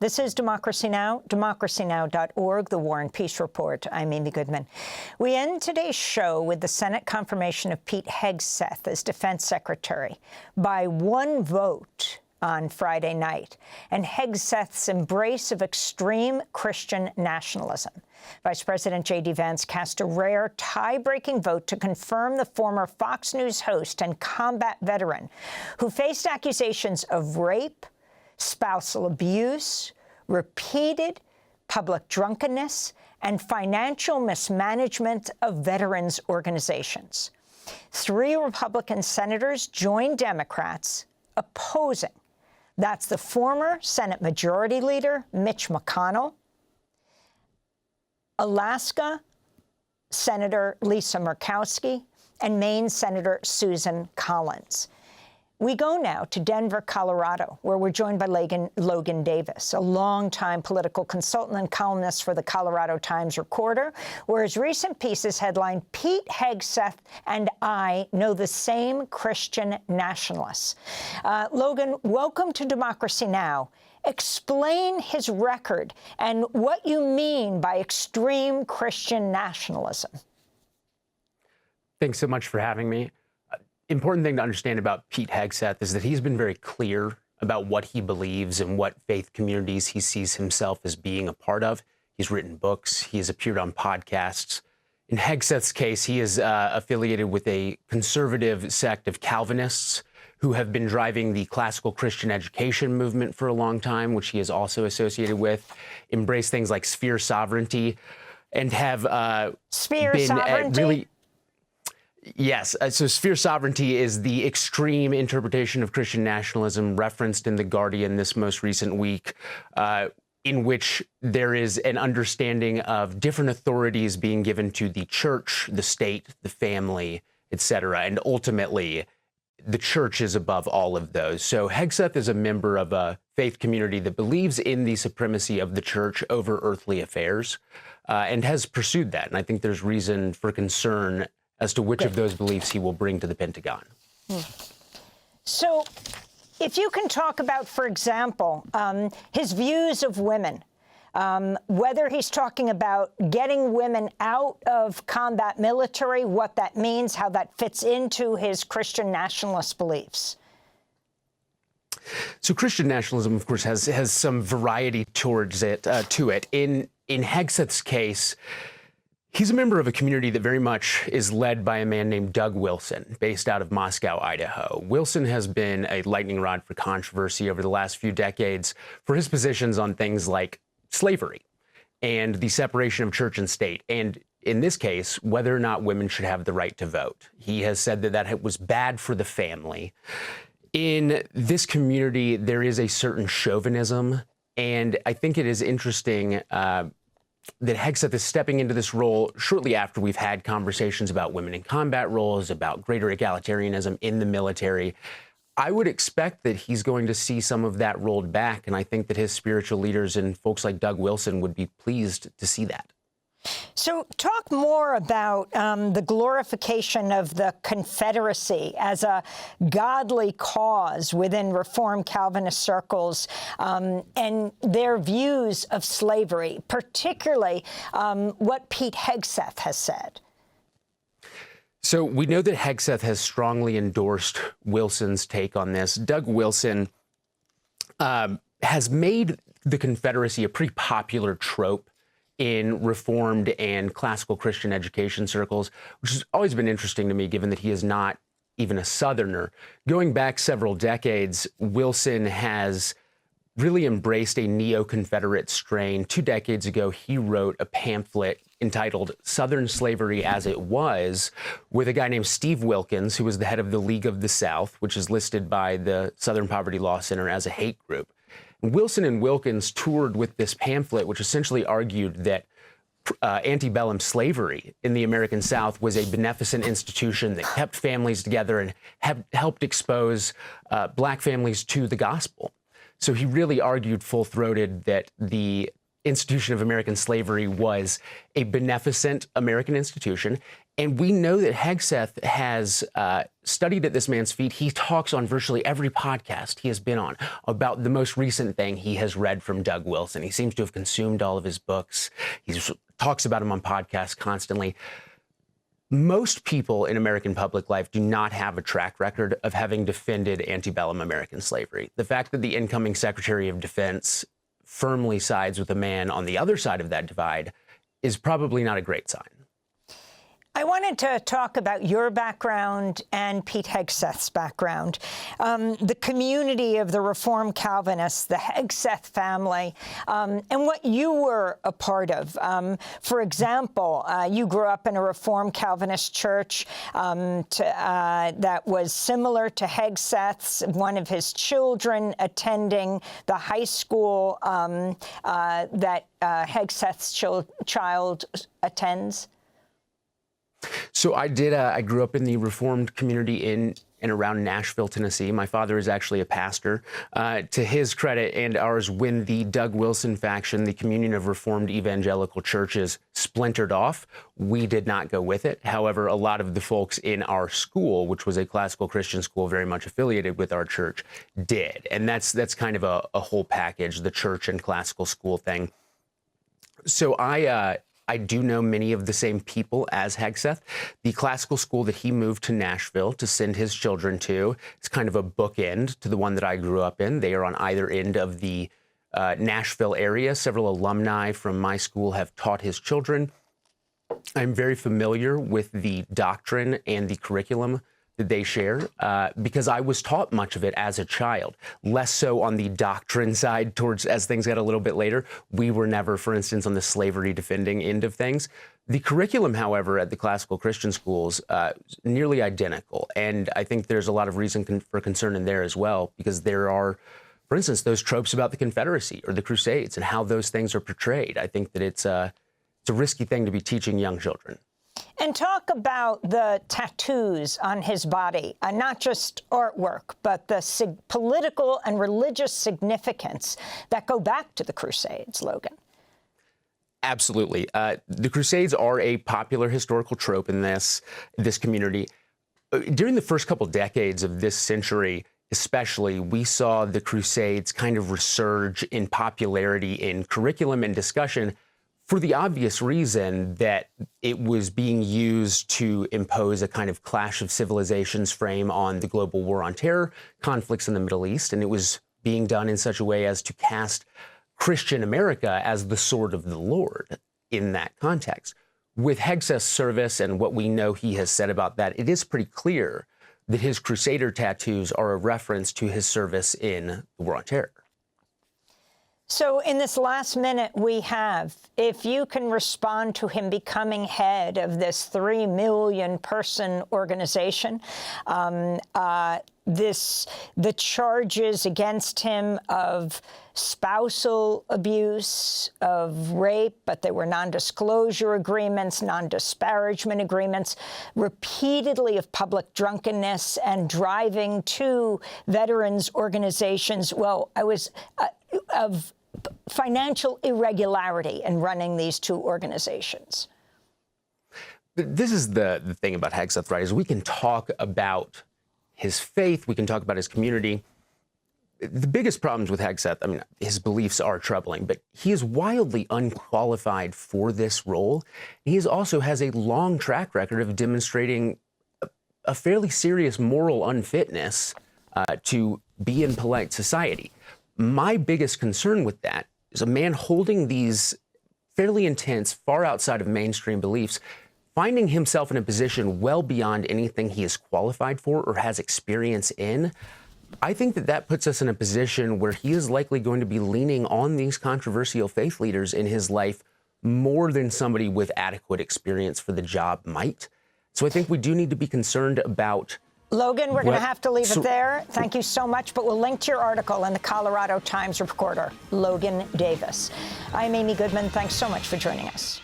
This is Democracy Now!, democracynow.org, the War and Peace Report. I'm Amy Goodman. We end today's show with the Senate confirmation of Pete Hegseth as Defense Secretary by one vote on Friday night, and Hegseth's embrace of extreme Christian nationalism. Vice President J.D. Vance cast a rare tie-breaking vote to confirm the former Fox News host and combat veteran who faced accusations of rape, spousal abuse, repeated public drunkenness, and financial mismanagement of veterans organizations. 3 Republican senators joined Democrats opposing. That's the former Senate Majority Leader, Mitch McConnell, Alaska Senator Lisa Murkowski, and Maine Senator Susan Collins. We go now to Denver, Colorado, where we're joined by Logan Davis, a longtime political consultant and columnist for the Colorado Times-Recorder, where his recent pieces headline, "Pete Hegseth and I Know the Same Christian Nationalists." Logan, welcome to Democracy Now! Explain his record and what you mean by extreme Christian nationalism. Thanks so much for having me. Important thing to understand about Pete Hegseth is that he's been very clear about what he believes and what faith communities he sees himself as being a part of. He's written books. He has appeared on podcasts. In Hegseth's case, he is affiliated with a conservative sect of Calvinists who have been driving the classical Christian education movement for a long time, which he is also associated with, embrace things like sphere sovereignty, and have Yes. So sphere sovereignty is the extreme interpretation of Christian nationalism referenced in The Guardian this most recent week, in which there is an understanding of different authorities being given to the church, the state, the family, etc. And ultimately, the church is above all of those. So Hegseth is a member of a faith community that believes in the supremacy of the church over earthly affairs, and has pursued that. And I think there's reason for concern as to which of those beliefs he will bring to the Pentagon. So if you can talk about, for example, his views of women, whether he's talking about getting women out of combat military, what that means, how that fits into his Christian nationalist beliefs. So Christian nationalism, of course, has some variety towards it, to it. In Hegseth's case, he's a member of a community that very much is led by a man named Doug Wilson, based out of Moscow, Idaho. Wilson has been a lightning rod for controversy over the last few decades for his positions on things like slavery and the separation of church and state, and in this case, whether or not women should have the right to vote. He has said that that was bad for the family. In this community, there is a certain chauvinism, and I think it is interesting that Hegseth is stepping into this role shortly after we've had conversations about women in combat roles, about greater egalitarianism in the military. I would expect that he's going to see some of that rolled back, and I think that his spiritual leaders and folks like Doug Wilson would be pleased to see that. So talk more about the glorification of the Confederacy as a godly cause within Reformed Calvinist circles, and their views of slavery, particularly what Pete Hegseth has said. So we know that Hegseth has strongly endorsed Wilson's take on this. Doug Wilson has made the Confederacy a pretty popular trope in Reformed and classical Christian education circles, which has always been interesting to me, given that he is not even a Southerner. Going back several decades, Wilson has really embraced a neo-Confederate strain. 2 decades ago, he wrote a pamphlet entitled Southern Slavery as It Was, with a guy named Steve Wilkins, who was the head of the League of the South, which is listed by the Southern Poverty Law Center as a hate group. Wilson and Wilkins toured with this pamphlet, which essentially argued that antebellum slavery in the American South was a beneficent institution that kept families together and helped expose black families to the gospel. So he really argued full-throated that the institution of American slavery was a beneficent American institution. And we know that Hegseth has studied at this man's feet. He talks on virtually every podcast he has been on about the most recent thing he has read from Doug Wilson. He seems to have consumed all of his books. He talks about him on podcasts constantly. Most people in American public life do not have a track record of having defended antebellum American slavery. The fact that the incoming Secretary of Defense firmly sides with a man on the other side of that divide is probably not a great sign. I wanted to talk about your background and Pete Hegseth's background. The community of the Reformed Calvinists, the Hegseth family, and what you were a part of. For example, you grew up in a Reformed Calvinist church that was similar to Hegseth's, one of his children attending the high school that Hegseth's child attends. So I did. I grew up in the Reformed community in and around Nashville, Tennessee. My father is actually a pastor. To his credit and ours, when the Doug Wilson faction, the Communion of Reformed Evangelical Churches, splintered off, we did not go with it. However, a lot of the folks in our school, which was a classical Christian school very much affiliated with our church, did. And that's kind of a whole package, the church and classical school thing. So I do know many of the same people as Hegseth. The classical school that he moved to Nashville to send his children to is kind of a bookend to the one that I grew up in. They are on either end of the Nashville area. Several alumni from my school have taught his children. I'm very familiar with the doctrine and the curriculum that they share because I was taught much of it as a child, less so on the doctrine side towards as things got a little bit later. We were never, for instance, on the slavery defending end of things. The curriculum, however, at the classical Christian schools, nearly identical. And I think there's a lot of reason for concern in there as well, because there are, for instance, those tropes about the Confederacy or the Crusades and how those things are portrayed. I think that it's a risky thing to be teaching young children. And talk about the tattoos on his body, not just artwork, but the political and religious significance that go back to the Crusades, Logan. Absolutely. The Crusades are a popular historical trope in this community. During the first couple decades of this century, especially, we saw the Crusades kind of resurge in popularity in curriculum and discussion for the obvious reason that it was being used to impose a kind of clash of civilizations frame on the global war on terror, conflicts in the Middle East, and it was being done in such a way as to cast Christian America as the sword of the Lord in that context. With Hegseth's service and what we know he has said about that, it is pretty clear that his Crusader tattoos are a reference to his service in the war on terror. So in this last minute we have, if you can respond to him becoming head of this 3 million person organization, the charges against him of spousal abuse, of rape, but they were non-disclosure agreements, non-disparagement agreements, repeatedly of public drunkenness and driving to veterans organizations. Well, of financial irregularity in running these two organizations. This is the thing about Hegseth, right, is we can talk about his faith, we can talk about his community. The biggest problems with Hegseth, I mean, his beliefs are troubling, but he is wildly unqualified for this role. He also has a long track record of demonstrating a fairly serious moral unfitness to be in polite society. My biggest concern with that is a man holding these fairly intense, far outside of mainstream beliefs, finding himself in a position well beyond anything he is qualified for or has experience in. I think that puts us in a position where he is likely going to be leaning on these controversial faith leaders in his life more than somebody with adequate experience for the job might. So I think we do need to be concerned about. Logan, we're going to have to leave it there. Thank you so much, but we'll link to your article in the Colorado Times reporter, Logan Davis. I'm Amy Goodman. Thanks so much for joining us.